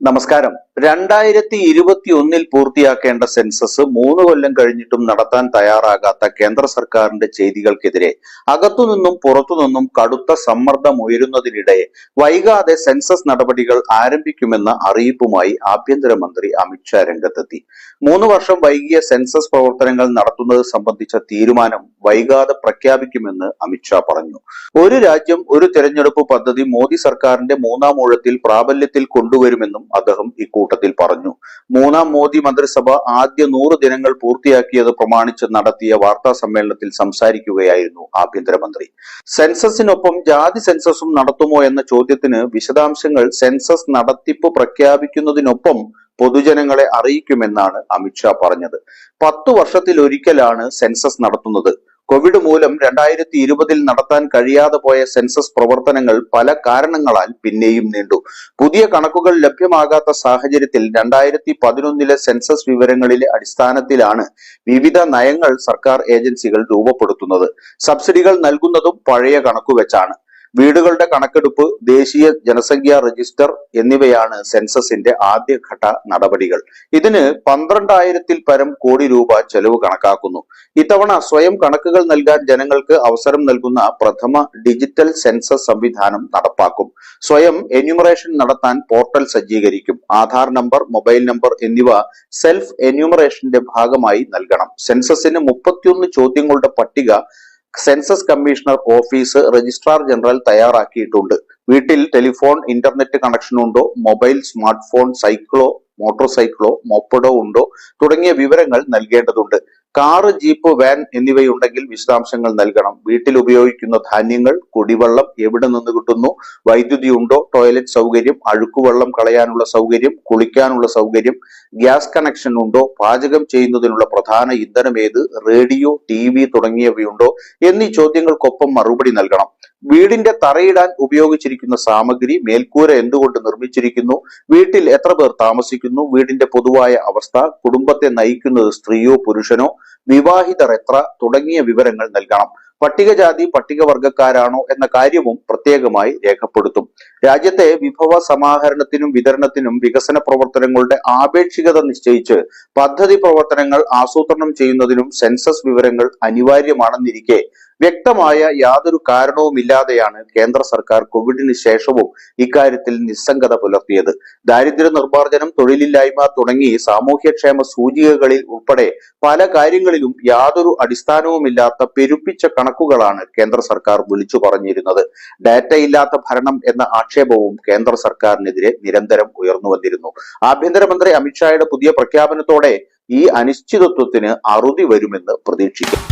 നമസ്കാരം. 2021 പൂർത്തിയാക്കേണ്ട സെൻസസ് 3 കൊല്ലം കഴിഞ്ഞിട്ടും നടത്താൻ തയ്യാറാകാത്ത കേന്ദ്ര സർക്കാരിന്റെ ചെയ്തികൾക്കെതിരെ അകത്തുനിന്നും പുറത്തുനിന്നും കടുത്ത സമ്മർദ്ദം ഉയരുന്നതിനിടെ വൈകാതെ സെൻസസ് നടപടികൾ ആരംഭിക്കുമെന്ന അറിയിപ്പുമായി ആഭ്യന്തരമന്ത്രി അമിത്ഷാ രംഗത്തെത്തി. 3 വർഷം വൈകിയ സെൻസസ് പ്രവർത്തനങ്ങൾ നടത്തുന്നത് സംബന്ധിച്ച തീരുമാനം വൈകാതെ പ്രഖ്യാപിക്കുമെന്ന് അമിത്ഷാ പറഞ്ഞു. ഒരു രാജ്യം ഒരു തെരഞ്ഞെടുപ്പ് പദ്ധതി മോദി സർക്കാരിന്റെ 3-ാം ഊഴത്തിൽ പ്രാബല്യത്തിൽ കൊണ്ടുവരുമെന്നും അദ്ദേഹം ഇക്കൂട്ടത്തിൽ പറഞ്ഞു. 3-ാം മോദി മന്ത്രിസഭ ആദ്യ 100 ദിനങ്ങൾ പൂർത്തിയാക്കിയത് പ്രമാണിച്ച് നടത്തിയ വാർത്താ സമ്മേളനത്തിൽ സംസാരിക്കുകയായിരുന്നു ആഭ്യന്തരമന്ത്രി. സെൻസസിനൊപ്പം ജാതി സെൻസസും നടത്തുമോ എന്ന ചോദ്യത്തിന് വിശദാംശങ്ങൾ സെൻസസ് നടത്തിപ്പ് പ്രഖ്യാപിക്കുന്നതിനൊപ്പം പൊതുജനങ്ങളെ അറിയിക്കുമെന്നാണ് അമിത്ഷാ പറഞ്ഞത്. 10 വർഷത്തിലൊരിക്കലാണ് സെൻസസ് നടത്തുന്നത്. കോവിഡ് മൂലം 2020 നടത്താൻ കഴിയാതെ പോയ സെൻസസ് പ്രവർത്തനങ്ങൾ പല കാരണങ്ങളാൽ പിന്നെയും നീണ്ടു. പുതിയ കണക്കുകൾ ലഭ്യമാകാത്ത സാഹചര്യത്തിൽ 2011 സെൻസസ് വിവരങ്ങളിലെ അടിസ്ഥാനത്തിലാണ് വിവിധ നയങ്ങൾ സർക്കാർ ഏജൻസികൾ രൂപപ്പെടുത്തുന്നത്. സബ്സിഡികൾ നൽകുന്നതും പഴയ കണക്കുവെച്ചാണ്. വീടുകളുടെ കണക്കെടുപ്പ്, ദേശീയ ജനസംഖ്യാ രജിസ്റ്റർ എന്നിവയാണ് സെൻസസിന്റെ ആദ്യഘട്ട നടപടികൾ. ഇതിന് 12,000-ൽ പരം കോടി രൂപ ചെലവ് കണക്കാക്കുന്നു. ഇത്തവണ സ്വയം കണക്കുകൾ നൽകാൻ ജനങ്ങൾക്ക് അവസരം നൽകുന്ന പ്രഥമ ഡിജിറ്റൽ സെൻസസ് സംവിധാനം നടപ്പാക്കും. സ്വയം എന്യൂമറേഷൻ നടത്താൻ പോർട്ടൽ സജ്ജീകരിക്കും. ആധാർ നമ്പർ, മൊബൈൽ നമ്പർ എന്നിവ സെൽഫ് എന്യൂമറേഷന്റെ ഭാഗമായി നൽകണം. സെൻസസിന് 31 ചോദ്യങ്ങളുടെ പട്ടിക census commissioner office registrar general തയ്യാറാക്കിയിട്ടുണ്ട്. വീട്ടിൽ ടെലിഫോൺ, ഇന്റർനെറ്റ് കണക്ഷൻ ഉണ്ടോ, മൊബൈൽ, സ്മാർട്ട് ഫോൺ, സൈക്കിളോ മോട്ടോർ സൈക്കിളോ മോപ്പഡോ ഉണ്ടോ തുടങ്ങിയ വിവരങ്ങൾ നൽകേണ്ടതുണ്ട്. കാറ്, ജീപ്പ്, വാൻ എന്നിവയുണ്ടെങ്കിൽ വിശദാംശങ്ങൾ നൽകണം. വീട്ടിൽ ഉപയോഗിക്കുന്ന ധാന്യങ്ങൾ, കുടിവെള്ളം എവിടെ നിന്ന് കിട്ടുന്നു, വൈദ്യുതി ഉണ്ടോ, ടോയ്ലറ്റ് സൗകര്യം, അഴുക്കുവെള്ളം കളയാനുള്ള സൗകര്യം, കുളിക്കാനുള്ള സൗകര്യം, ഗ്യാസ് കണക്ഷൻ ഉണ്ടോ, പാചകം ചെയ്യുന്നതിനുള്ള പ്രധാന ഇന്ധനം ഏത്, റേഡിയോ, TV തുടങ്ങിയവയുണ്ടോ എന്നീ ചോദ്യങ്ങൾക്കൊപ്പം മറുപടി നൽകണം. വീടിന്റെ തറയിടാൻ ഉപയോഗിച്ചിരിക്കുന്ന സാമഗ്രി, മേൽക്കൂര എന്തുകൊണ്ട് നിർമ്മിച്ചിരിക്കുന്നു, വീട്ടിൽ എത്ര പേർ താമസിക്കുന്നു, വീടിന്റെ പൊതുവായ അവസ്ഥ, കുടുംബത്തെ നയിക്കുന്നത് സ്ത്രീയോ പുരുഷനോ, വിവാഹിതർ എത്ര തുടങ്ങിയ വിവരങ്ങൾ നൽകണം. പട്ടികജാതി പട്ടികവർഗക്കാരാണോ എന്ന കാര്യവും പ്രത്യേകമായി രേഖപ്പെടുത്തും. രാജ്യത്തെ വിഭവ സമാഹരണത്തിനും വിതരണത്തിനും വികസന പ്രവർത്തനങ്ങളുടെ ആപേക്ഷികത നിശ്ചയിച്ച് പദ്ധതി പ്രവർത്തനങ്ങൾ ആസൂത്രണം ചെയ്യുന്നതിനും സെൻസസ് വിവരങ്ങൾ അനിവാര്യമാണെന്നിരിക്കെ വ്യക്തമായ യാതൊരു കാരണവുമില്ലാതെയാണ് കേന്ദ്ര സർക്കാർ കോവിഡിന് ശേഷവും ഇക്കാര്യത്തിൽ നിസ്സംഗത പുലർത്തിയത്. ദാരിദ്ര്യ നിർമ്മാർജ്ജനം, തൊഴിലില്ലായ്മ തുടങ്ങി സാമൂഹ്യക്ഷേമ സൂചികകളിൽ ഉൾപ്പെടെ പല കാര്യങ്ങളിലും യാതൊരു അടിസ്ഥാനവുമില്ലാത്ത പെരുപ്പിച്ച കണക്കുകളാണ് കേന്ദ്ര സർക്കാർ വിളിച്ചു പറഞ്ഞിരുന്നത്. ഡാറ്റയില്ലാത്ത ഭരണം എന്ന ആക്ഷേപവും കേന്ദ്ര സർക്കാരിനെതിരെ നിരന്തരം ഉയർന്നു വന്നിരുന്നു. ആഭ്യന്തരമന്ത്രി അമിത്ഷായുടെ പുതിയ പ്രഖ്യാപനത്തോടെ ഈ അനിശ്ചിതത്വത്തിന് അറുതി വരുമെന്ന് പ്രതീക്ഷിക്കും.